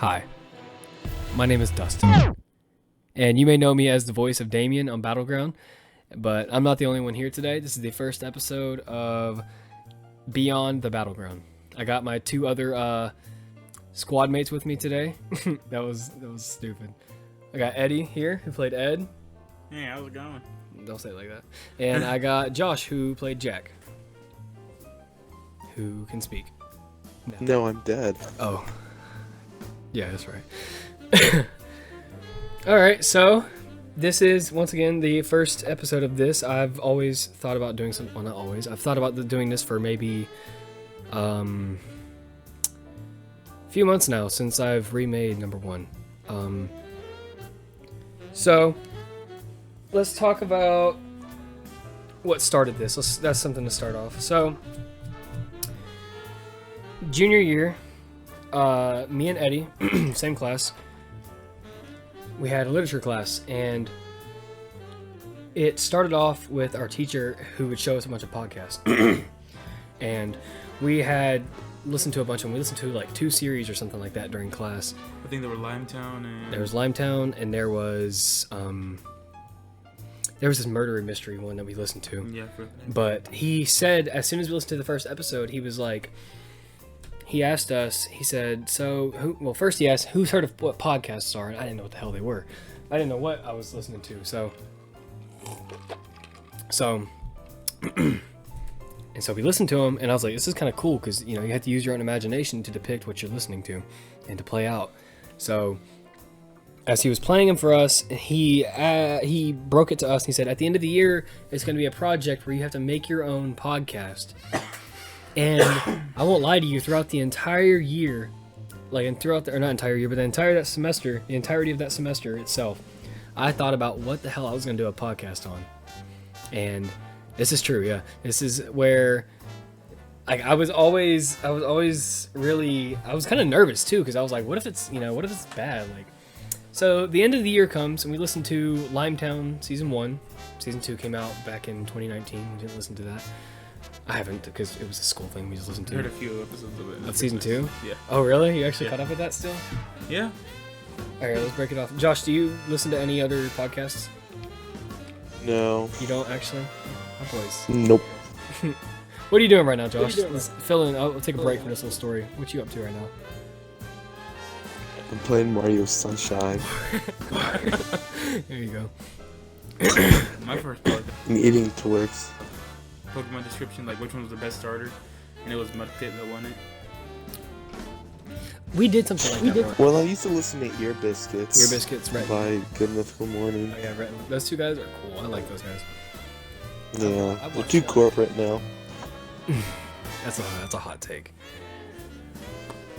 Hi, my name is Dustin, and you may know me as the voice of Damian on Battleground, but I'm not the only one here today. This is the first episode of Beyond the Battleground. I got my two other squad mates with me today. that was stupid. I got Eddie here, who played Ed. Hey, how's it going? Don't say it like that. And I got Josh, who played Jack, who can speak. No, I'm dead. Oh. Yeah, that's right. Alright, so this is, once again, the first episode of this. I've always thought about doing some, well, not always. I've thought about doing this for maybe a few months now, since I've remade number one. So, let's talk about what started this. That's something to start off. So, junior year, me and Eddie, same class, we had a literature class, and it started off with our teacher who would show us a bunch of podcasts. And we had listened to a bunch of them. We listened to like 2 series or something like that during class. I think there were Limetown and... There was Limetown, and there was this murder and mystery one that we listened to. Yeah. But he said, as soon as we listened to the first episode, he was like, he asked us, he said, first he asked, who's heard of what podcasts are? And I didn't know what the hell they were. I didn't know what I was listening to. So and so we listened to him, and I was like, this is kind of cool, because, you know, you have to use your own imagination to depict what you're listening to and to play out. So as he was playing them for us, he broke it to us, and he said, at the end of the year, it's going to be a project where you have to make your own podcast. And I won't lie to you, throughout the entire year, the entirety of that semester itself, I thought about what the hell I was going to do a podcast on. And this is true, yeah. This is where, like, I was always kind of nervous too, because I was like, what if it's bad? Like, so the end of the year comes, and we listen to Limetown Season 1. Season 2 came out back in 2019. We didn't listen to that. I haven't, because it was a school thing we just listened to. I heard a few episodes of it. Of Season 2? Yeah. Oh, really? You actually caught up with that still? Yeah. Alright, let's break it off. Josh, do you listen to any other podcasts? No. You don't, actually? Oh, boys. Nope. What are you doing right now, Josh? Let's fill in. I'll take a break from this little story. What you up to right now? I'm playing Mario Sunshine. There you go. My first part. I'm eating Twix. Pokemon description, like which one was the best starter, and it was Mudkip that won it. We did something like that. Well, I used to listen to Ear Biscuits. Ear Biscuits, right? By Good Mythical Morning. Oh, yeah, right. Those two guys are cool. I like those guys. Yeah, they're too corporate now. That's a hot take.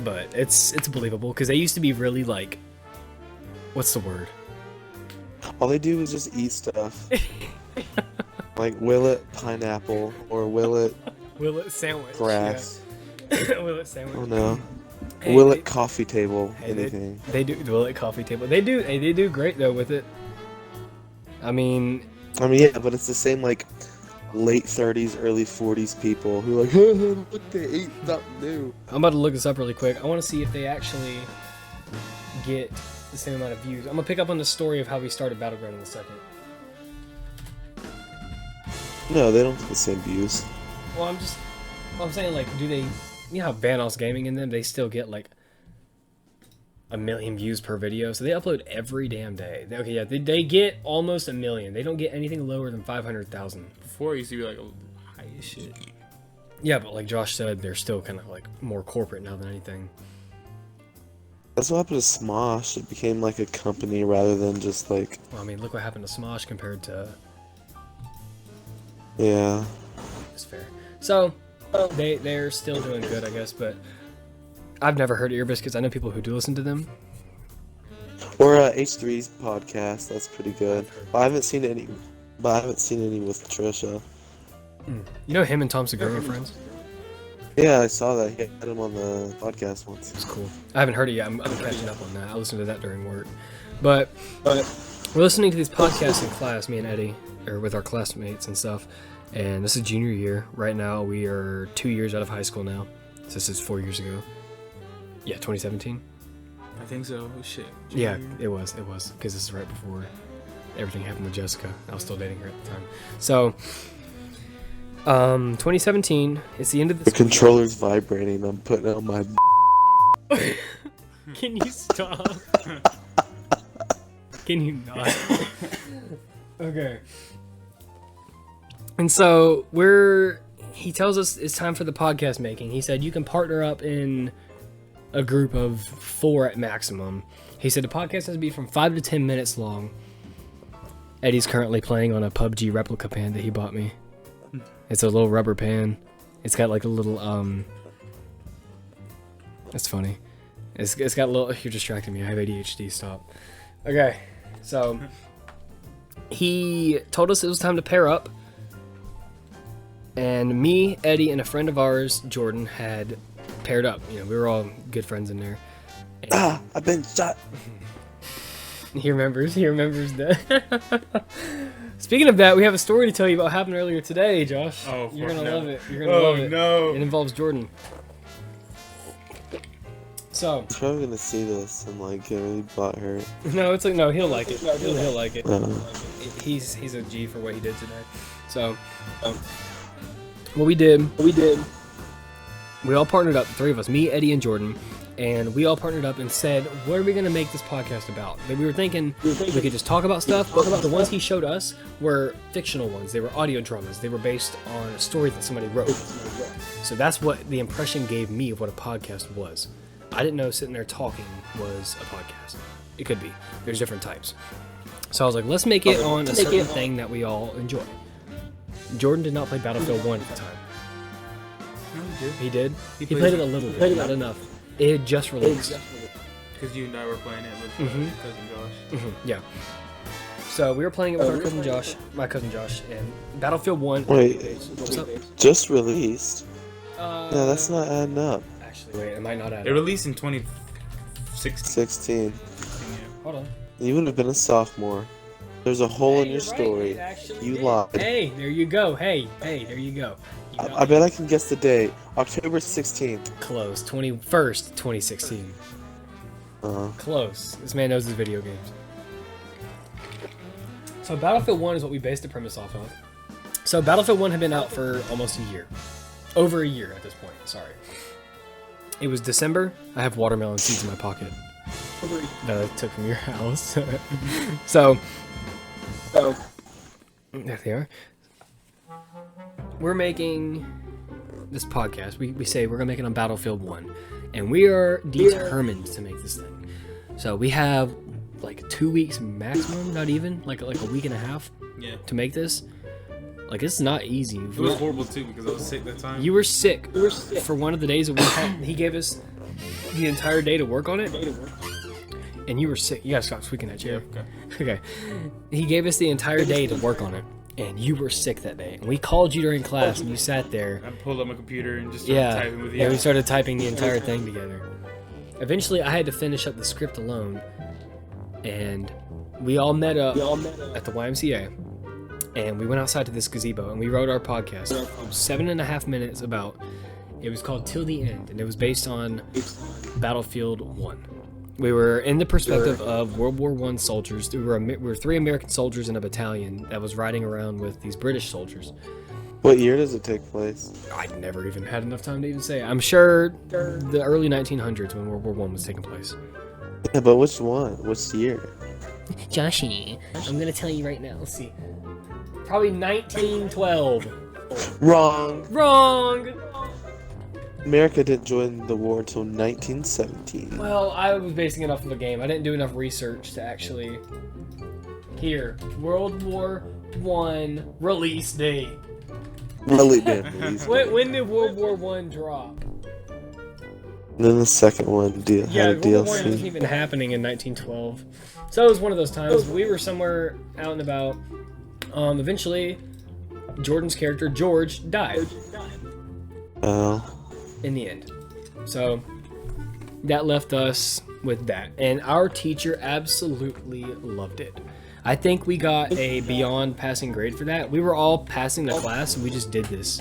But it's believable, because they used to be really, like, what's the word? All they do is just eat stuff. Like, will it pineapple, or will it sandwich? Grass. Yeah. Will it sandwich? Oh no. Hey, will it coffee table? Hey, anything. They do. Will it coffee table? They do great though with it. I mean, yeah, but it's the same, like, late 30s, early 40s people who are like, look, they ate something new. I'm about to look this up really quick. I want to see if they actually get the same amount of views. I'm gonna pick up on the story of how we started Battleground in a second. No, they don't get the same views. Well, I'm saying, like, do they, you know how Vanos Gaming in them, they still get like 1 million views per video, so they upload every damn day. Okay, yeah, they get almost 1 million. They don't get anything lower than 500,000. Before it used to be like high as shit. Yeah, but like Josh said, they're still kind of like more corporate now than anything. That's what happened to Smosh. It became like a company rather than just like... Well, I mean, look what happened to Smosh compared to... Yeah. It's fair. So, they're still doing good, I guess, but I've never heard of Ear Biscuits. I know people who do listen to them. Or H3's podcast. That's pretty good. But I haven't seen any with Trisha. You know him and Tom Segura are friends? Yeah, I saw that. He had him on the podcast once. It's cool. I haven't heard it yet. I'm catching up on that. I listened to that during work. But we're listening to these podcasts in class, me and Eddie, or with our classmates and stuff. And this is junior year. Right now, we are 2 years out of high school now. So this is 4 years ago. Yeah, 2017. I think so. Oh, shit. Yeah, it was, because this is right before everything happened with Jessica. I was still dating her at the time. So, 2017, it's the end of The this controller's vibrating. I'm putting it on my. Can you stop? Can you not? Okay. And so he tells us it's time for the podcast making. He said you can partner up in a group of 4 at maximum. He said the podcast has to be from 5 to 10 minutes long. Eddie's currently playing on a PUBG replica pan that he bought me. It's a little rubber pan. It's got like a little That's funny. It's got a little. You're distracting me. I have ADHD. Stop. Okay, so he told us it was time to pair up, and me, Eddie, and a friend of ours, Jordan, had paired up. You know, we were all good friends in there. And I've been shot. He remembers that. Speaking of that, we have a story to tell you about what happened earlier today, Josh. Oh, you're gonna no. love it. You're gonna love it. No. It involves Jordan. So. He's probably gonna see this and like get really butthurt. No, it's like no. He'll like it. He'll like it. Uh, He's a G for what he did today. So, what we did, we all partnered up, the 3 of us, me, Eddie, and Jordan, and we all partnered up and said, what are we going to make this podcast about? And we were thinking we could just talk about stuff, but the ones he showed us were fictional ones. They were audio dramas. They were based on a story that somebody wrote. So that's what the impression gave me of what a podcast was. I didn't know sitting there talking was a podcast. It could be. There's different types. So I was like, let's make it on a certain thing that we all enjoy. Jordan did not play Battlefield 1 at the time. No, he did. He did? He played it a little bit, not enough. It had just released. Because you and I were playing it with cousin Josh. Yeah. So we were playing it with our cousin Josh, my cousin Josh, and Battlefield 1. Wait, What's up? just released? Yeah, Yeah, that's not adding up. Actually, wait, it might not add It up. released in 2016. 16. Hold on. You would have been a sophomore. There's a hole in your story. You lied. Hey, there you go. Hey, there you go. You know I bet I can guess the date. October 16th. Close. 21st, 2016. Close. This man knows his video games. So Battlefield 1 is what we based the premise off of. So Battlefield 1 had been out for almost a year. Over a year at this point, sorry. It was December. I have watermelon seeds in my pocket that I took from your house. So, there they are. We're making this podcast. We say we're going to make it on Battlefield 1. And we are determined to make this thing. So we have like 2 weeks maximum, not even, like a week and a half to make this. Like, it's not easy. It was horrible too because I was sick that time. You were sick. For one of the days that we had. He gave us the entire day to work on it. And you were sick. You gotta stop squeaking that chair. Okay. He gave us the entire day to work on it. And you were sick that day. And we called you during class and you sat there. I pulled up my computer and just started typing with you. Yeah, we started typing the entire thing together. Eventually, I had to finish up the script alone. And we all met up at the YMCA. And we went outside to this gazebo and we wrote our podcast. 7.5 minutes about. It was called Till the End, and it was based on Battlefield 1. We were in the perspective of World War I soldiers. We were 3 American soldiers in a battalion that was riding around with these British soldiers. What year does it take place? I never even had enough time to even say it. I'm sure the early 1900s when World War I was taking place. Yeah, but which one? Which year? Joshy, I'm gonna tell you right now. Let's see. Probably 1912. Wrong. Wrong! America didn't join the war until 1917. Well, I was basing it off of a game. I didn't do enough research to actually... Here. World War I release date. Really didn't. When did World War I drop? Then the second one had Yeah, a World War I wasn't DLC. even happening in 1912. So it was one of those times. We were somewhere out and about. Eventually, Jordan's character, George, died. Oh. In the end. So that left us with that. And our teacher absolutely loved it. I think we got a beyond passing grade for that. We were all passing the class and we just did this.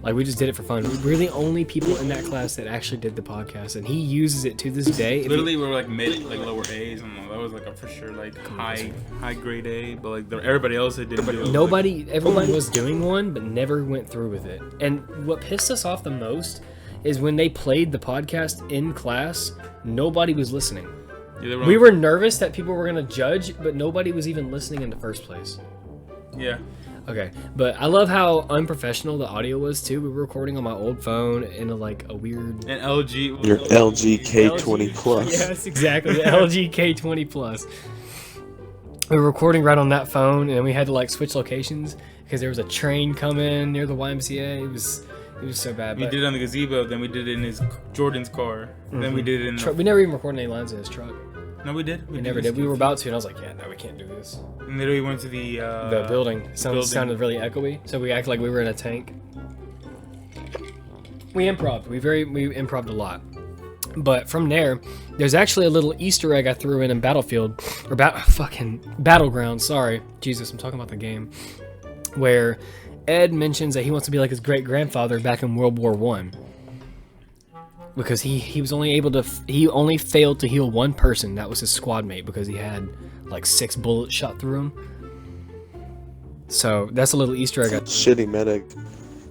Like, we just did it for fun. We were the only people in that class that actually did the podcast, and he uses it to this day. Literally, we were like mid, like lower A's, and that was like a for sure like high grade A. But like everybody else that didn't do it. Everyone was doing one, but never went through with it. And what pissed us off the most is when they played the podcast in class, nobody was listening. Yeah, we were nervous that people were gonna judge, but nobody was even listening in the first place. Yeah. Okay, but I love how unprofessional the audio was too. We were recording on my old phone in a weird. An LG. Your LG K20 Plus. Yes, exactly. The LG K20 Plus. We were recording right on that phone, and we had to switch locations because there was a train coming near the YMCA. It was so bad. We did it on the gazebo, then we did it in Jordan's car, then we did it in. We never even recorded any lines in his truck. No, we did. We never did. We were about to, and I was like, yeah, no, we can't do this. And then we went to the building. Sounded really echoey, so we acted like we were in a tank. We improv. We improv a lot. But from there's actually a little Easter egg I threw in Battlefield, or Battleground. Sorry, Jesus, I'm talking about the game, where Ed mentions that he wants to be like his great grandfather back in World War I. Because he was only able to he only failed to heal one person. That was his squad mate, because he had 6 bullets shot through him. So that's a little Easter egg. Shitty medic.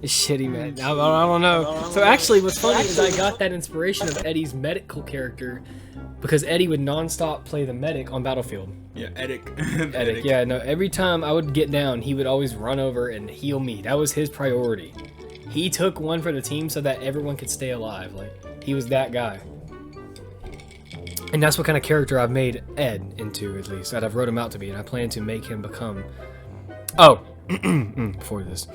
Shitty man. I don't know. So actually, what's funny is I got that inspiration of Eddie's medical character, because Eddie would nonstop play the medic on Battlefield. Yeah, Edic. Edic. Yeah, no. Every time I would get down, he would always run over and heal me. That was his priority. He took one for the team so that everyone could stay alive. He was that guy. And that's what kind of character I've made Ed into, at least, that I've wrote him out to be, and I plan to make him become... Oh, before this.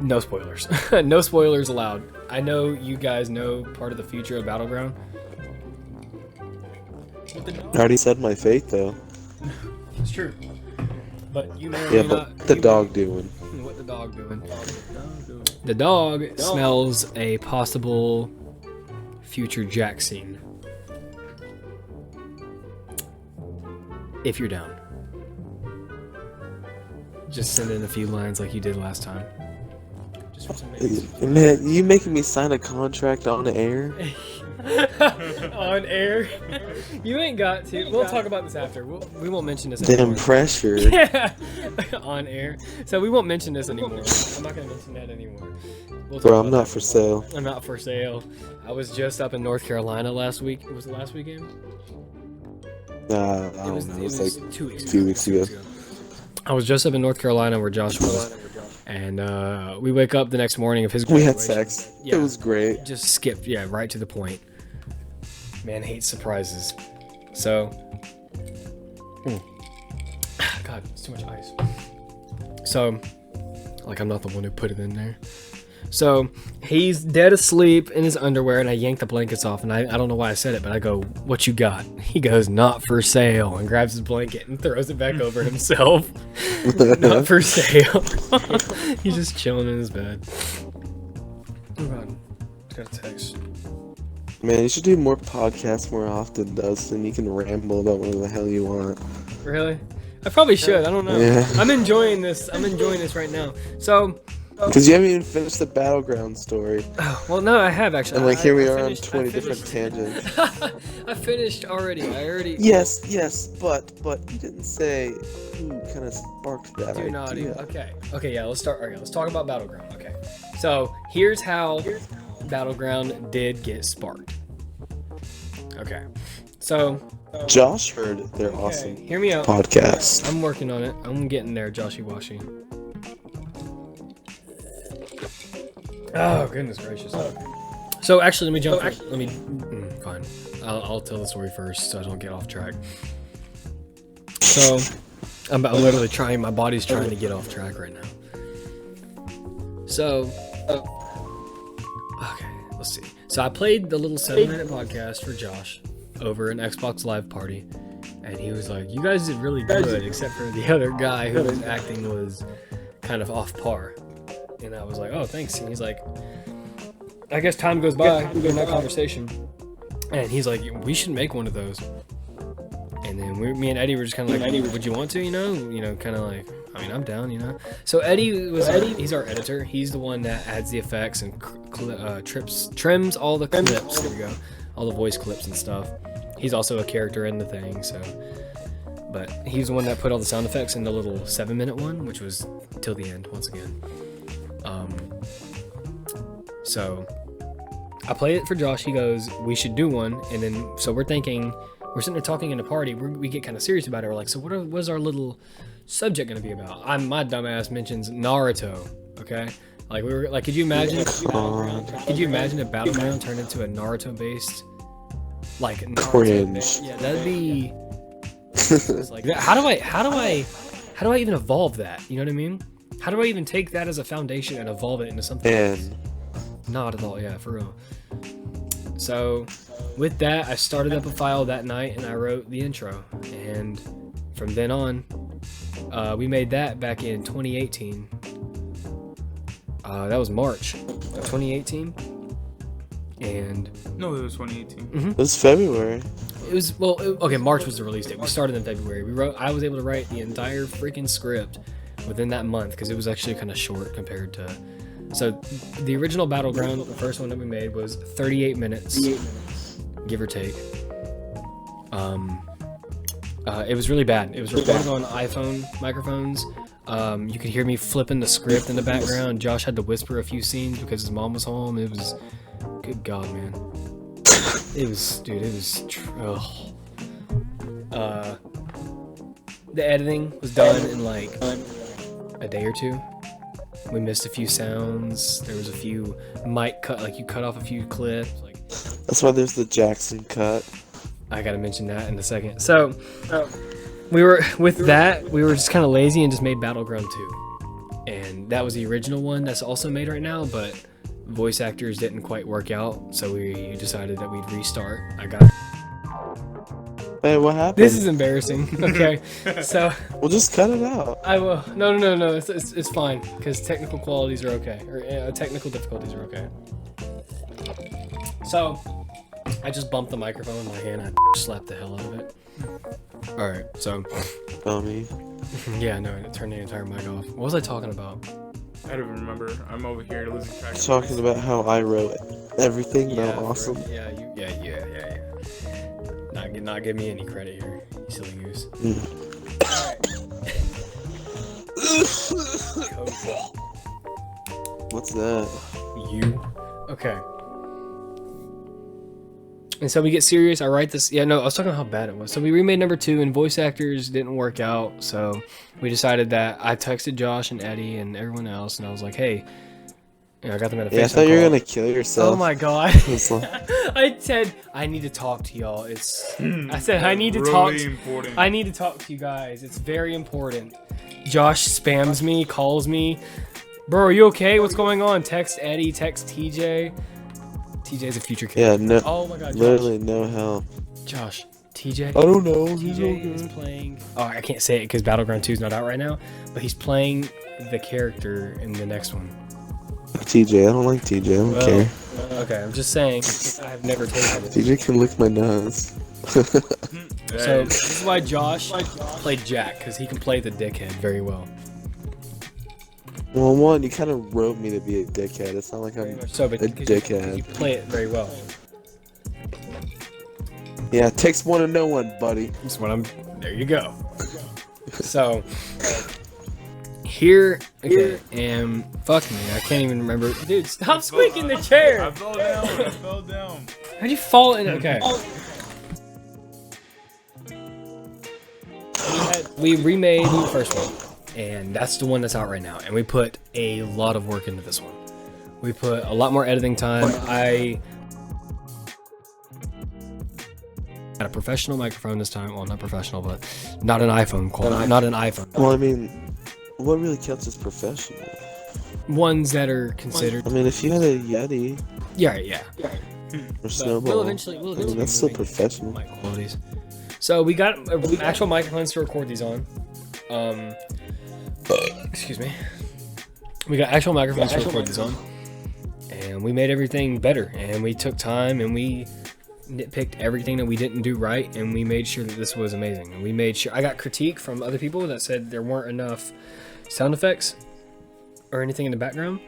No spoilers. No spoilers allowed. I know you guys know part of the future of Battleground. I already said my fate, though. It's true. But you may or Yeah, may but not... what the dog doing? What the dog doing? The dog smells a possible... future Jack scene. If you're down. Just send in a few lines like you did last time. Just for some names. Man, you making me sign a contract on air? On air? You ain't got to. We'll talk about this after. We won't mention this Damn anymore. pressure. Yeah. On air. So we won't mention this anymore. I'm not going to mention that anymore. We'll Bro, I'm not for sale. I'm not for sale. I was just up in North Carolina last week. It was the last weekend? I don't know. It was 2 weeks ago. 2 weeks ago. I was just up in North Carolina where Josh was. And we wake up the next morning of his We graduation. had sex. Yeah. It was great. Just skipped, right to the point. Man hates surprises. So, God, it's too much ice. So, I'm not the one who put it in there. So, he's dead asleep in his underwear, and I yank the blankets off, and I don't know why I said it, but I go, "What you got?" He goes, "Not for sale," and grabs his blanket and throws it back over himself. Not for sale. He's just chilling in his bed. Oh God, got a text. Man, you should do more podcasts more often, Dustin. You can ramble about whatever the hell you want. Really? I probably should. I don't know. Yeah. I'm enjoying this. I'm enjoying this right now. So. Because you haven't even finished the Battleground story. Oh, well, no, I have actually. And here we are on finished- 20 different tangents. I finished already. Yes, but you didn't say who kind of sparked that Do not idea. even. Okay, yeah, let's start. Okay, let's talk about Battleground. Okay. So, here's how Battleground did get sparked. Okay. So. Josh heard their Okay, awesome hear me out. podcast. I'm working on it. I'm getting there, Joshy Washy. Oh, goodness gracious. So, actually, let me jump. Fine. I'll tell the story first so I don't get off track. So, I'm literally trying. My body's trying to get off track right now. So, okay, let's see. So, I played the little 7-minute podcast for Josh over an Xbox Live party. And he was like, "You guys did really good, except for the other guy who was acting was kind of off par." And I was like, "Oh, thanks." And he's like, "I guess time goes by in that conversation." And he's like, "We should make one of those." And then me and Eddie were just kind of like, would you want to, kind of like, I mean, I'm down, So he's our editor. He's the one that adds the effects and trims all the clips. There we go. All the voice clips and stuff. He's also a character in the thing, so. But he's the one that put all the sound effects in the little 7-minute one, which was till the end once again. So I played it for Josh. He goes, we should do one. And then, so we're sitting there talking in a party. We get kind of serious about it. We're like, so what is our little subject going to be about? My dumbass mentions Naruto. Okay. Like we were like, could you imagine if Battleground turned into a Naruto based, like cringe? Yeah, that'd be like that. How do I even evolve that? You know what I mean? How do I even take that as a foundation and evolve it into something else? Not at all, yeah, for real. So with that, I started up a file that night and I wrote the intro. And from then on, we made that back in 2018. That was March of 2018. And no, it was 2018. Mm-hmm. It was February. It was, March was the release date. We started in February. I was able to write the entire freaking script within that month because it was actually kind of short compared to. So the original Battleground, the first one that we made, was 38 minutes, give or take. It was really bad. It was recorded on iPhone microphones. You could hear me flipping the script in the background. Josh had to whisper a few scenes because his mom was home. It was, good God, man. It was. The editing was done in like a day or two. We missed a few sounds. There was a few mic cut, like you cut off a few clips. Like that's why there's the Jackson cut. I gotta mention that in a second. So we were just kind of lazy and just made Battleground 2, and that was the original one that's also made right now. But voice actors didn't quite work out, so we decided that we'd restart. Hey, what happened? This is embarrassing. Okay, so we'll just cut it out. I will. No. It's fine because technical qualities are okay, or technical difficulties are okay. So I just bumped the microphone in my hand. I slapped the hell out of it. All right, so. Dummy. Yeah, no, it turned the entire mic off. What was I talking about? I don't even remember. I'm over here losing track. Talking about how I wrote everything. Yeah, awesome. Yeah. Not give me any credit here, you silly goose. What's that? You. Okay. And so we get serious. I write this. Yeah, no, I was talking about how bad it was. So we remade number 2, and voice actors didn't work out. So we decided that I texted Josh and Eddie and everyone else, and I was like, hey. And I got them at a FaceTime I thought you were gonna kill yourself. Oh my God. I said I need to talk to y'all. I said I need to talk. Important. I need to talk to you guys. It's very important. Josh spams me, calls me. Bro, are you okay? What's going on? Text Eddie. Text TJ. TJ's a future kid. Yeah, no. Oh my God, Josh. Literally no help. Josh, TJ. I don't know. TJ is playing. Oh, I can't say it because Battleground 2 is not out right now. But he's playing the character in the next one. TJ, I don't like TJ. I don't care. Okay, I'm just saying. I've never tasted it. TJ can lick my nose. So this is why Josh played Jack, because he can play the dickhead very well. Well, one, you kind of wrote me to be a dickhead. It's not like I'm a dickhead. You play it very well. Yeah, it takes one to know one, buddy. That's what I'm. There you go. So here, okay, and fuck me, I can't even remember. Dude, stop squeaking the chair. I fell down. How'd you fall in? Okay. We remade the first one, and that's the one that's out right now. And we put a lot of work into this one. We put a lot more editing time. I had a professional microphone this time. Well, not professional, but not an iPhone quality. Not an iPhone. Well, I mean, what really counts as professional? Ones that are considered. I mean, if you had a Yeti. Yeah. Or Snowball. We'll eventually that's still professional. Mic qualities. So we got actual microphones to record these on. Excuse me. We got actual microphones to record these on, and we made everything better. And we took time and we nitpicked everything that we didn't do right, and we made sure that this was amazing. And we made sure I got critique from other people that said there weren't enough sound effects or anything in the background.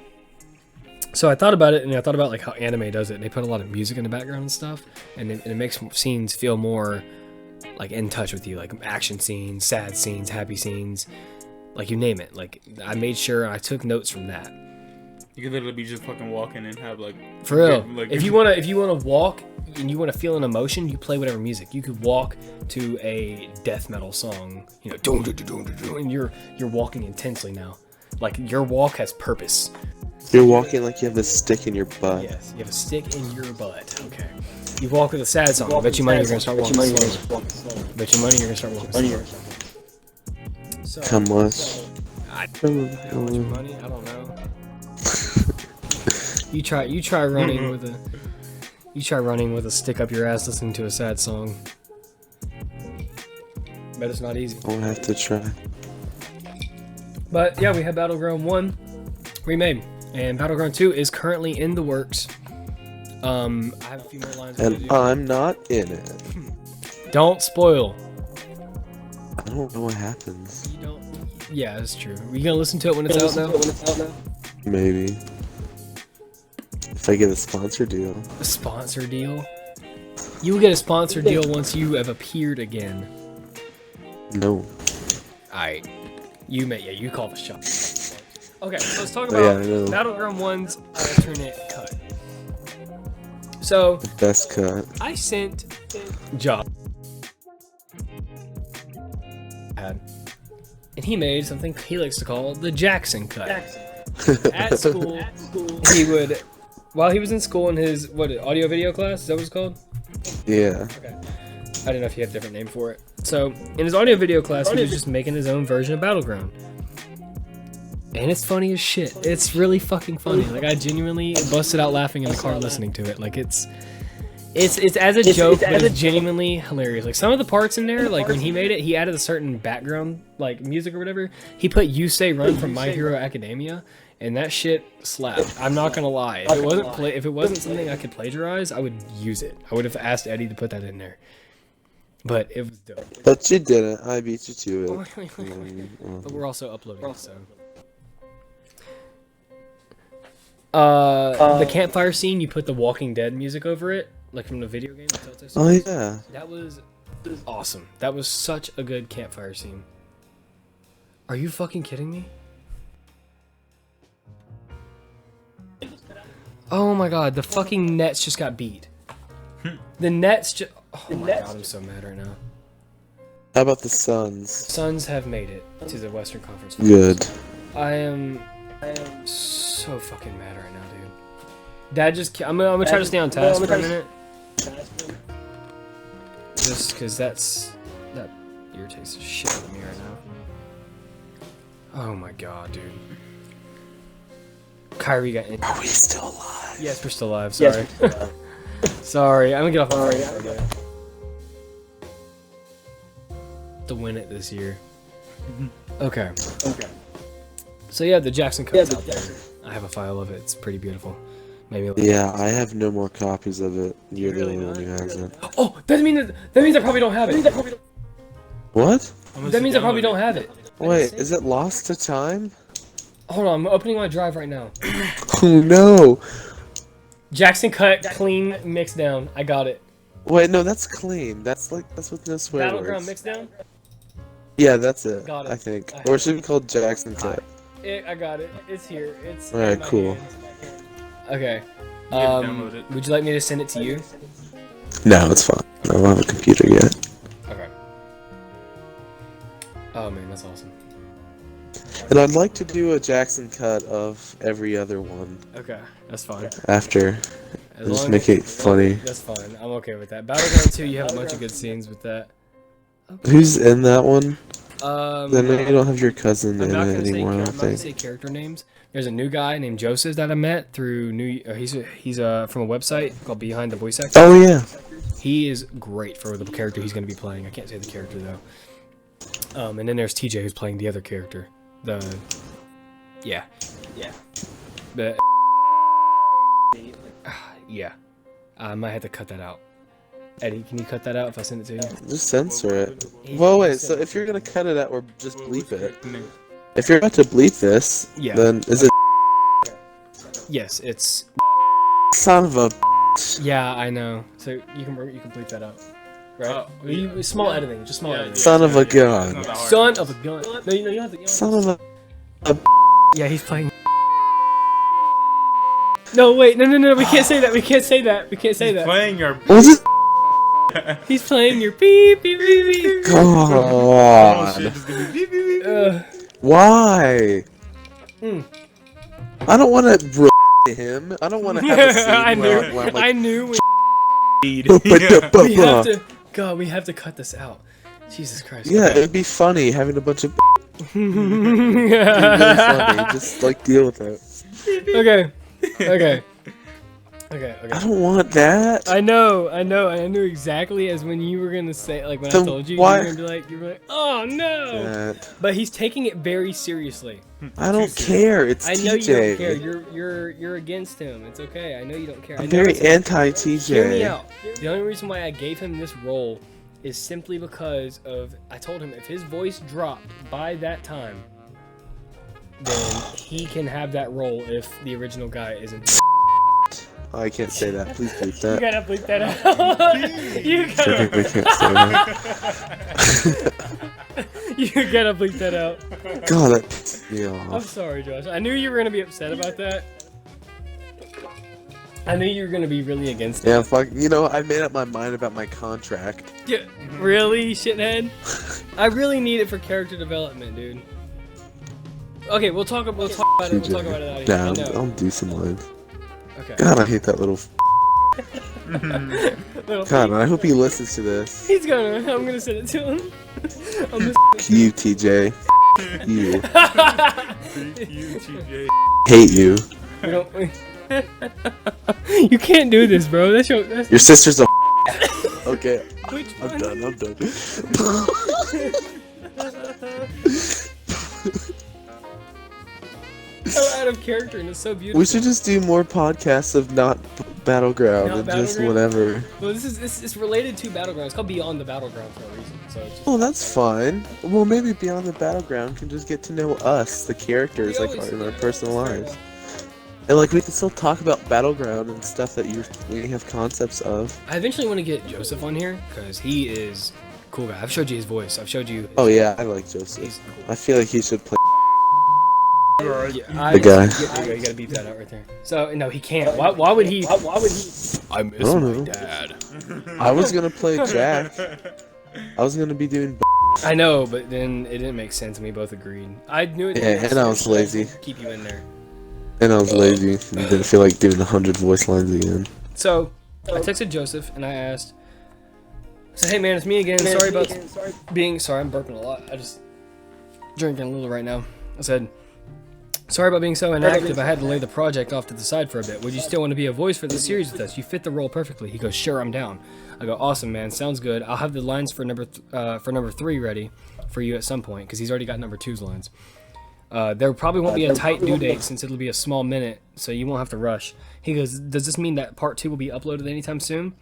So I thought about it, and I thought about like how anime does it. They put a lot of music in the background and stuff, and it makes scenes feel more like in touch with you, like action scenes, sad scenes, happy scenes, like you name it. Like I made sure I took notes from that. You could literally be just fucking walking and have like For real. like, if you wanna walk and you wanna feel an emotion, you play whatever music. You could walk to a death metal song, you know, and you're walking intensely now. Like your walk has purpose. You're walking like you have a stick in your butt. Yes, you have a stick in your butt. Okay. You walk with a sad song. I bet you money you're gonna start walking slow. Bet you money you're gonna start walking slow. So, Come with. How much money? I don't know. You try running with a stick up your ass listening to a sad song. Bet it's not easy. I'll have to try. But yeah, we had Battleground 1 remade, and Battleground 2 is currently in the works. I have a few more lines. And I'm not in it. Don't spoil. I don't know what happens. You don't. Yeah, that's true. Are you gonna listen to it when it's out now? Maybe. If I get a sponsor deal. A sponsor deal? You will get a sponsor deal once you have appeared again. No. Alright. You call the shot. Okay, so let's talk about Battleground 1's alternate cut. So, Best cut. I sent Job. And he made something he likes to call the Jackson cut. At school, he would, while he was in school in his, audio video class? Is that what it's called? Yeah. Okay. I didn't know if he had a different name for it. So, in his audio video class, he was just making his own version of Battleground. And it's funny as shit. It's really fucking funny. Like, I genuinely busted out laughing in the car listening to it. Like, it's as a joke, but it's genuinely hilarious. Like, some of the parts in there, like, when he made it, he added a certain background, like, music or whatever. He put You Say Run from My Hero Academia, and that shit slapped. I'm not gonna lie. If it wasn't something I could plagiarize, I would use it. I would have asked Eddie to put that in there. But it was dope. But you didn't. I beat you to it. But we're also uploading it, so. The campfire scene, you put the Walking Dead music over it, like from the video game. Oh yeah. That was awesome. That was such a good campfire scene. Are you fucking kidding me? Oh my god, the fucking Nets just got beat. The Nets just... Oh my god, I'm so mad right now. How about the Suns? Suns have made it to the Western Conference. Good. I am so fucking mad right now, dude. Dad just... I'm gonna try to stay on task for a minute. Just because that irritates the shit out of me right now. Oh my god, dude. Kyrie got in. Are we still alive? Yes, we're still alive. Sorry. Sorry, I'm gonna get off my phone. To win it this year. Okay. So yeah, the Jackson Cup's out there. I have a file of it. It's pretty beautiful. Maybe. Yeah, I have no more copies of it. You're the only one who has it. Oh, that means I probably don't have it. What? That means I probably don't have it. Wait, is it lost to time? Hold on, I'm opening my drive right now. Oh no! Jackson cut, clean, mix down. I got it. Wait, no, that's clean. That's with no swear Battleground words. mix down? Yeah, that's it. Got it. I think. Or it should be called Jackson Cut. I got it. It's here. It's Alright, in my cool. hands. Okay. download it. Would you like me to send it to you? No, it's fine. I don't have a computer yet. Okay. Oh man, that's awesome. And I'd like to do a Jackson Cut of every other one Okay, that's fine. after. As Just long make as- it funny. That's fine. I'm okay with that. Battleground 2, you have a bunch of good scenes with that. Who's in that one? I Then you don't have your cousin I'm in not it gonna say. anymore, I I'm don't not gonna think. say character names. There's a new guy named Joseph that I met through he's from a website called Behind the Voice Actor. Oh yeah. He is great for the character he's going to be playing. I can't say the character though. And then there's TJ who's playing the other character. Yeah. The yeah. I might have to cut that out. Eddie, can you cut that out if I send it to you? Just censor it. Well, wait. So if you're gonna cut it out or just bleep it, if you're about to bleep this, Yeah. then is it Yes, it's. son of a? Yeah, I know. So you can bleep that out, right? Small editing, just small editing. Son of a gun. Son of a gun. No, you don't have to. Son of a. Yeah, he's playing. No, wait, no. We can't say that. We can't say that. We can't say that. Playing your. What's it? He's playing your beep beep beep beep. God. Why? I don't want to him. I don't want to have a scene I where knew. I'm like, I knew. We have to. God, we have to cut this out. Jesus Christ. yeah, Okay. it'd be funny having a bunch of really funny. Just like deal with it. Okay. I don't want that. I know. I knew exactly as when you were gonna say, like when I Then told you, why- you were like, oh no. That. But he's taking it very seriously. I don't care. It's I know TJ. you don't care. You're against him. It's okay. I know you don't care. I'm I know very it's- Hear me anti-TJ. out. The only reason why I gave him this role is simply because of I told him if his voice dropped by that time, then he can have that role if the original guy isn't. Oh, I can't say that. Please bleep You that. gotta bleep that out. You gotta. We can't say that. You gotta bleep that out. God, that pissed me I'm off. sorry, Josh. I knew you were gonna be upset about that. I knew you were gonna be really against it. Yeah, fuck. You know, I made up my mind about my contract. Yeah, really, shithead? I really need it for character development, dude. Okay, we'll talk about it. We'll talk about it out of here. Nah, I know. I'll do some lines. Okay. God, I hate that little. Little God, I hope he listens to this. He's gonna. I'm gonna send it to him. I'm gonna You, TJ. You. You, TJ. Hate you. we don't. You can't do this, bro. That's your. That's Your sister's a. Okay, which I'm one? done. I'm done. So out of character, and it's so beautiful. We should just do more podcasts of not Battleground Not and just Battleground? whatever. Well, this is related to Battleground. It's called Beyond the Battleground for a reason. So it's just, Oh, that's fine. Well, maybe Beyond the Battleground can just get to know us, the characters, We like always in our do. personal That's fair lives. And like we can still talk about Battleground and stuff that we have concepts of. I eventually want to get Joseph on here because he is a cool guy. I've showed you his voice. I've showed you. Oh yeah, I like Joseph. He's cool. I feel like he should play. Yeah, The guy. You gotta beep that out right there. So no, he can't. Why would he? Why would he? I miss don't my know. dad. I was gonna play Jack. I was gonna be doing. I know, but then it didn't make sense, and we both agreed. I knew it. Yeah, and I was lazy. Keep you in there. And I was lazy and didn't feel like doing 100 voice lines again. So I texted Joseph and I asked. I said, "Hey man, it's me again. Sorry about being. Sorry, I'm burping a lot. I just drinking a little right now." I said. Sorry about being so inactive. I had to lay the project off to the side for a bit. Would you still want to be a voice for the series with us? You fit the role perfectly. He goes, sure, I'm down. I go, awesome, man. Sounds good. I'll have the lines for number 3 ready for you at some point because he's already got number 2's lines. There probably won't be a tight due date since it'll be a small minute, so you won't have to rush. He goes, does this mean that part 2 will be uploaded anytime soon?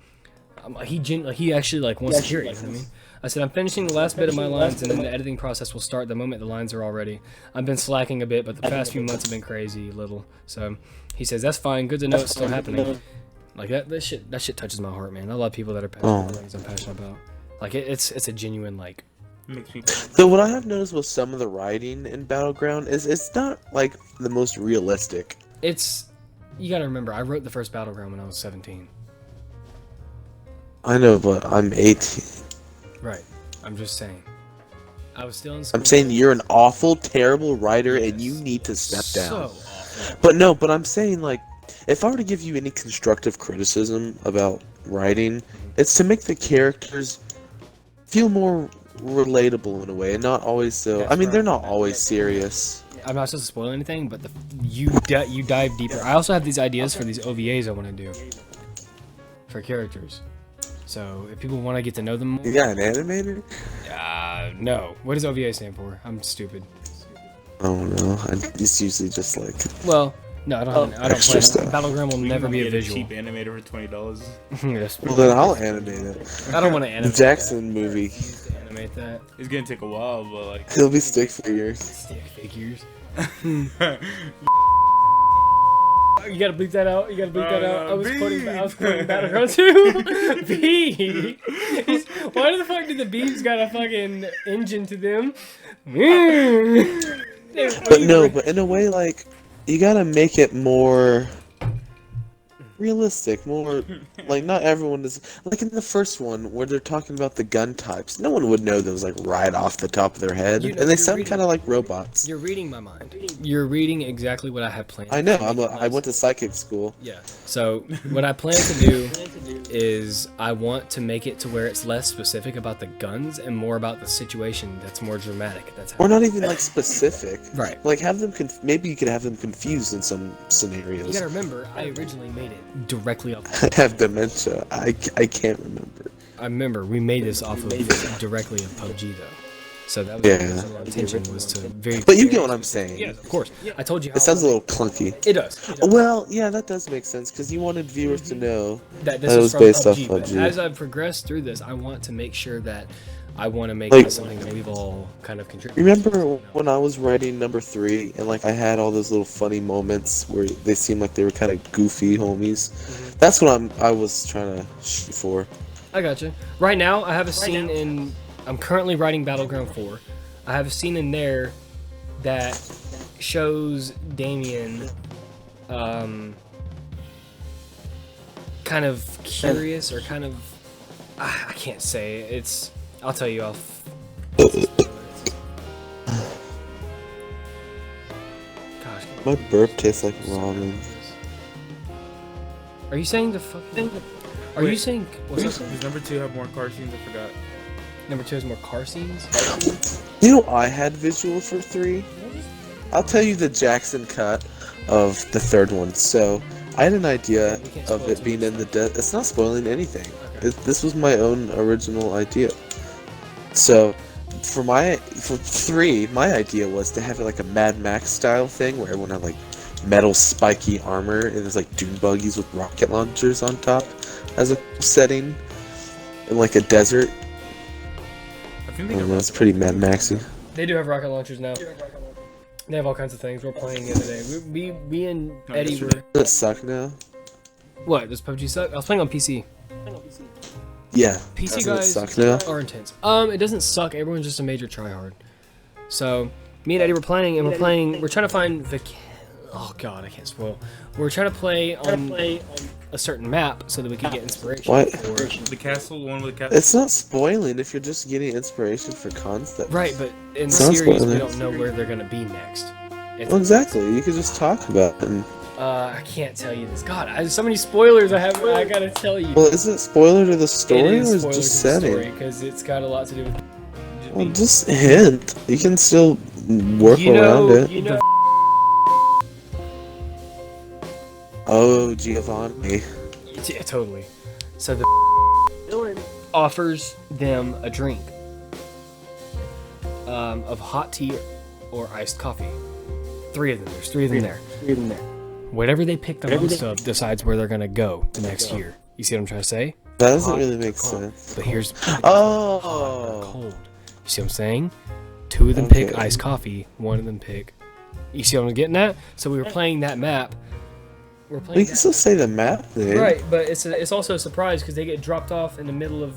He actually like wants to hear it. You know what I mean? I said, I'm finishing the last bit of my lines, and then the editing process will start the moment the lines are all ready. I've been slacking a bit, but the past few months have been crazy little. So he says, that's fine. Good to know it's still happening. Like that shit touches my heart, man. I love people that are passionate about things I'm passionate about. Like it's a genuine like. Makes me. So what I have noticed with some of the writing in Battleground is it's not like the most realistic. It's you gotta remember, I wrote the first Battleground when I was 17. I know, but I'm 18. Right. I'm just saying. I was still in school. I'm saying you're an awful, terrible writer, and you need to step down. So awful. But I'm saying, like, if I were to give you any constructive criticism about writing, it's to make the characters feel more relatable in a way, and not always so. That's I mean, right. they're not always serious. I'm not supposed to spoil anything, but you dive deeper. I also have these ideas for these OVAs I want to do for characters. So if people want to get to know them more, You got an animator? no. What does OVA stand for? I'm stupid. I don't know. It's usually just like. Well, No, I don't play extra it. stuff. Battleground will We never can be a get visual. cheap animator for $20. Yes. Well, then I'll animate it. I don't want to The animate Jackson movie. that. Animate that. It's gonna take a while, but like. It'll be stick figures. Stick figures. You gotta bleep that out. You gotta bleep that out. I was quoting Battleground 2. B. Why the fuck did the bees got a fucking engine to them? But no, but in a way, like, you gotta make it more realistic, more like not everyone is like in the first one where they're talking about the gun types. No one would know those like right off the top of their head, You know, and they you're sound reading- kind of like robots. You're reading my mind. You're reading exactly what I had planned. I know. I went to psychic school. Yeah. So what I plan to do is I want to make it to where it's less specific about the guns and more about the situation that's more dramatic. That's Or how. not even like specific. Right. Like have them. Maybe you could have them confused in some You scenarios. gotta remember, I originally made it directly off. I have dementia. I can't remember. I remember we made this off of directly of PUBG though. So that was Yeah. the original intention was to very. But you get what I'm saying. Yes, of course. I told you. How It sounds a little clunky. It does. It does. Well, yeah, that does make sense because you wanted viewers to know. That That this was is from based off PUBG, but PUBG. as I've progressed through this, I want to make sure that I want to make Like- it something that we've all kind of contributed. Remember when I was writing number 3 and like I had all those little funny moments where they seemed like they were kind of goofy homies? That's what I was trying to shoot for. I gotcha. Right now, I have a scene in. I'm currently writing Battleground 4. I have a scene in there that shows Damian, kind of curious or kind of. I can't say. It's. I'll tell you off. Gosh. My burp tastes like ramen. Are you saying the fucking? Are you Wait. saying what's up? Does number 2 have more car scenes? I forgot. Number 2 has more car scenes. You know, I had visual for 3. I'll tell you the Jackson cut of the third one. So I had an idea We can't of spoil it too being much. in the It's not spoiling anything. Okay. This was my own original idea. So for 3, my idea was to have it like a Mad Max style thing where everyone had like metal spiky armor and there's like dune buggies with rocket launchers on top as a setting in like a desert. I think I they don't know, it's pretty Mad Maxy. They do have rocket launchers now. They have all kinds of things. We're playing the other day. We and No, Eddie yesterday. were. Does it suck now? What? Does PUBG suck? I was playing on PC. Yeah. PC Doesn't it guys suck now? are intense. It doesn't suck. Everyone's just a major tryhard. So me and Eddie were playing, and we're trying to find the. Oh god, I can't spoil. We're trying to play on a certain map so that we could get inspiration. What? For, The castle, the one with the castle. It's not spoiling if you're just getting inspiration for concepts. right, but in the Sounds series, we spoiling. don't know where they're gonna be next. It's- Well, exactly. You could just talk about it. I can't tell you this. God, so many spoilers. I gotta tell you. Well, is it spoiler to the story It or is is it spoiler just to the setting? story because it's got a lot to do with. Well, just hint. You can still work around it. You know. Oh, Giovanni. Yeah, totally. So the villain offers them a drink of hot tea or iced coffee. 3 of them. There's 3 of them there. Whatever they pick the most of decides where they're gonna go the next year. You see what I'm trying to say? That doesn't Hot really or make cold. sense. But here's hot or Oh. cold. You see what I'm saying? 2 of them pick Okay. iced coffee. 1 of them pick. You see what I'm getting at? So we were playing that map. We're We playing. can still say the map thing. Right, but it's also a surprise because they get dropped off in the middle of.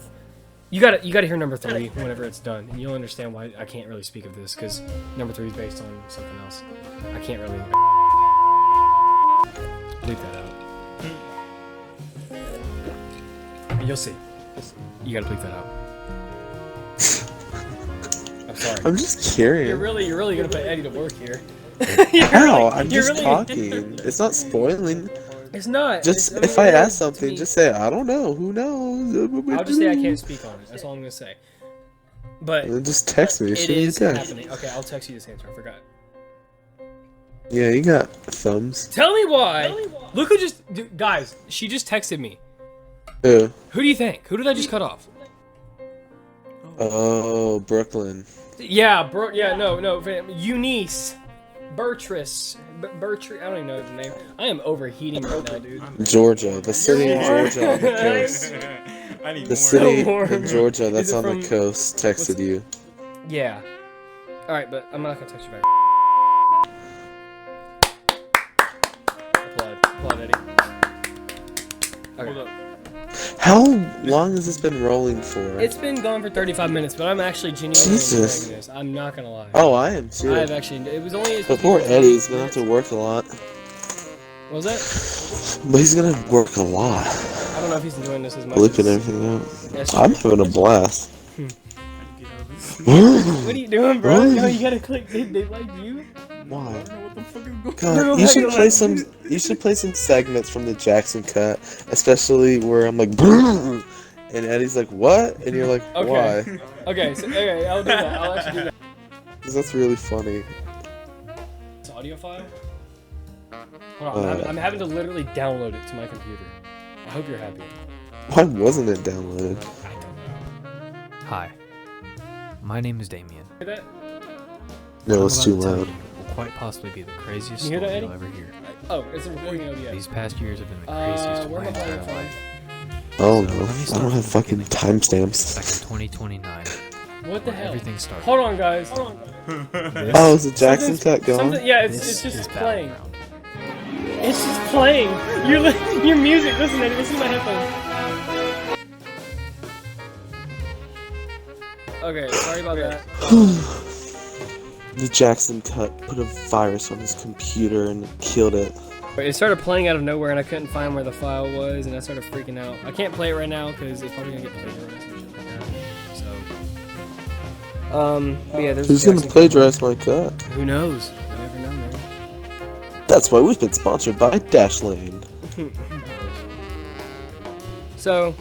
You gotta hear number 3 whenever it's done, and you'll understand why I can't really speak of this because number 3 is based on something else. I can't really bleep that out. You'll see. You gotta bleep that out. I'm sorry. I'm just curious. You're really gonna put Eddie to work here. How? I'm you're just really- talking. It's not spoiling. It's not. Just I mean, if I it ask is to something, me. just say I don't know. Who knows? I'll just say I can't speak on it. That's all I'm gonna say. But And just text me. it Shoot me a is text. happening. Okay, I'll text you this answer. I forgot. Yeah, you got thumbs. Tell me why. Look who just, guys. She just texted me. Ew. Who do you think? Who did I just cut off? Oh, Brooklyn. Yeah, bro. Yeah, no, fam. Eunice, Bertress, Bertrand. I don't even know the name. I am overheating right now, dude. Georgia, the city of Georgia on the coast. I need The more. city More. in Georgia that's Is it on from- the coast texted you. Yeah. All right, but I'm not gonna touch you back. Applaud, Eddie. Hold Okay. up. How long has this been rolling for? It's been going for 35 minutes, but I'm actually genuinely Jesus. enjoying this. I'm not gonna lie. Oh, I am too. I've actually. It was only. But poor Eddie's gonna have to work a lot. What was that? But he's gonna work a lot. I don't know if he's enjoying this as much. Bleeping as- everything out. Yes, I'm having a blast. What are you doing, bro? No, you gotta click. They like you. Why? What the fuck is going God, you should play some. You should play some segments from the Jackson cut, especially where I'm like, "Brrr," and Eddie's like, "What?" And you're like, Okay. "Why?" Okay, so okay, I'll do that. I'll actually do that. Because that's really funny. It's audio file. Hold on, I'm having to literally download it to my computer. I hope you're happy. Why wasn't it downloaded? I don't know. Hi, my name is Damian. Hear that? No, it's I'm too about to tell loud. you will quite possibly be the craziest You hear story that, you'll Eddie? ever hear. Oh, it's a recording OBS. These past years have been the craziest of Where my am I entire playing life. Oh So no, let me I start don't from have the fucking beginning. timestamps. Back in 2029, What the when hell? everything started. Hold on, guys. Hold on. Oh, is the Jackson Something's- cut going? something- yeah, This it's just is playing. Battleground. It's just playing. Your music. Listen, Eddie. Listen to my headphones. Okay, sorry about that. The Jackson cut put a virus on his computer and killed it. It started playing out of nowhere, and I couldn't find where the file was, and I started freaking out. I can't play it right now because it's probably gonna get plagiarized and shit like that. So, but yeah, there's. Who's a gonna Jackson plagiarize my cut? cut. Who knows? You never know, man. That's why we've been sponsored by Dashlane. So,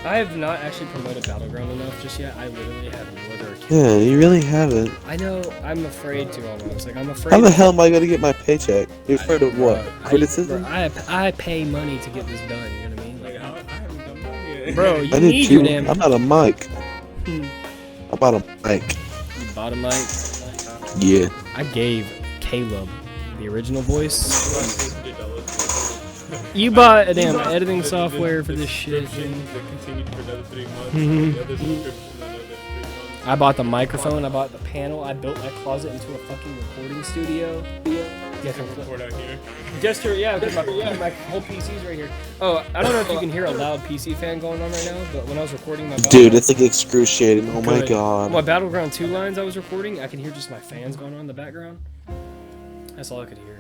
I have not actually promoted Battleground enough just yet. I literally have no other account. Yeah, you really haven't. I know. I'm afraid to almost. Like I'm afraid. How the hell am I gonna get my paycheck? You're afraid of what? Criticism? I pay money to get this done. You know what I mean? Like, Like, I haven't done that yet. bro, you I need need your you. damn. I'm out of mic. Hmm. I'm out of mic. Bottom mic. Yeah. I gave Caleb the original voice. You bought a damn editing software for this shit. I bought the microphone. I bought the panel. I built my closet into a fucking recording studio. Just to, yeah, because my whole PC's right here. Oh, I don't know if you can hear a loud PC fan going on right now, but when I was recording my Dude, it's like excruciating. Oh my Good. god. My Battleground 2 lines I was recording, I could hear just my fans going on in the background. That's all I could hear.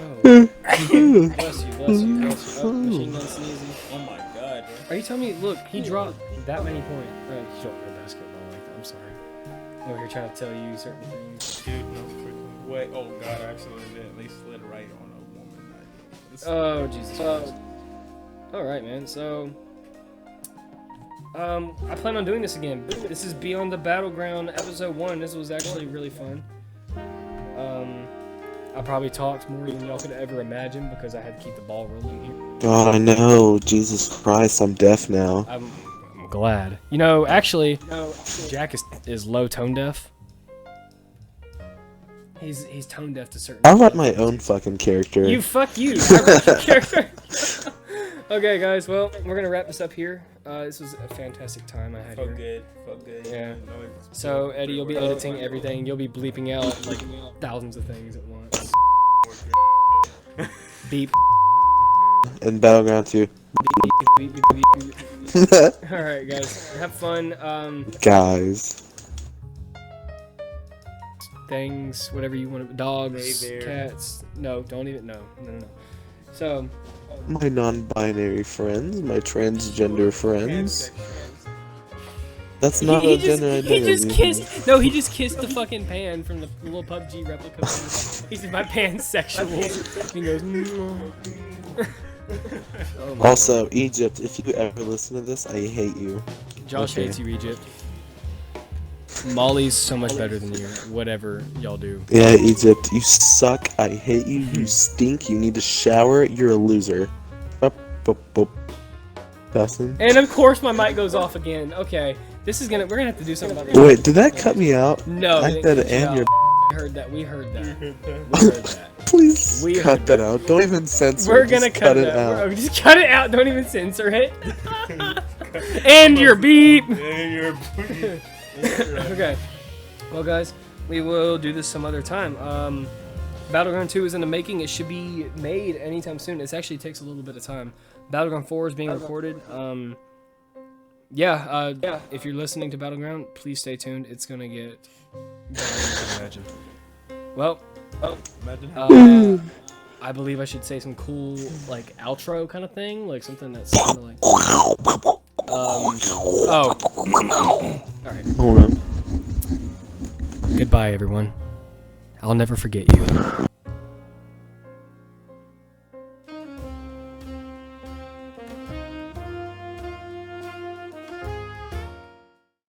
Oh. bless you, bless you, bless you. Oh, machine gun sneezing. Oh my god, bro. Are you telling me, look, he dropped that many points. Right, you don't know basketball like that, I'm sorry. I'm over here trying to tell you certain things. Dude, no freaking way. Oh god, I accidentally slid right on a woman. Oh, Jesus Christ. Alright, man, so... I plan on doing this again. This is Beyond the Battleground, episode 1. This was actually really fun. I probably talked more than y'all could ever imagine because I had to keep the ball rolling here. God, I know. Jesus Christ, I'm deaf now. I'm glad. You know, actually, Jack is low tone deaf. He's tone deaf to certain. I write my own fucking character. You fuck you. I wrote your character. Okay, guys. Well, we're gonna wrap this up here. This was a fantastic time I had Felt here. good, felt good. Yeah. No, it's- So Eddie, you'll be editing everything. You'll be bleeping out like thousands of things at once. Beep. And Battleground 2. Beep, beep, beep, beep, beep. All right, guys. Have fun. Guys. Things, whatever you want. Dogs, Hey there. cats. No, don't even. No. So. My non-binary friends, my transgender friends. That's not a gender identity. He just kissed. No, he just kissed the fucking pan from the little PUBG replica. He said my pansexual. He goes. Oh my Also, Egypt, if you ever listen to this, I hate you. Josh Okay. hates you, Egypt. Molly's so much better than you. Whatever y'all do. Yeah, Egypt, you suck. I hate you. You stink. You need to shower. You're a loser. Up, up, up. Dustin? And of course my mic goes off again. Okay, we're gonna have to do something about this. Wait, did that cut me out? No, I it said, didn't cut and you your. out. heard that. We heard that. We heard that. Please We cut heard that out. Don't even censor We're it. gonna Just cut it it out. out. Just cut it out. Don't even censor it. And your beep. Okay. Well, guys, we will do this some other time. Battleground 2 is in the making. It should be made anytime soon. It actually takes a little bit of time. Battleground 4 is being recorded. Yeah. If you're listening to Battleground, please stay tuned. It's gonna get better than you can imagine. Well, I believe I should say some cool like outro kind of thing, like something that's kind of like. All right. Hold on. Goodbye, everyone. I'll never forget you.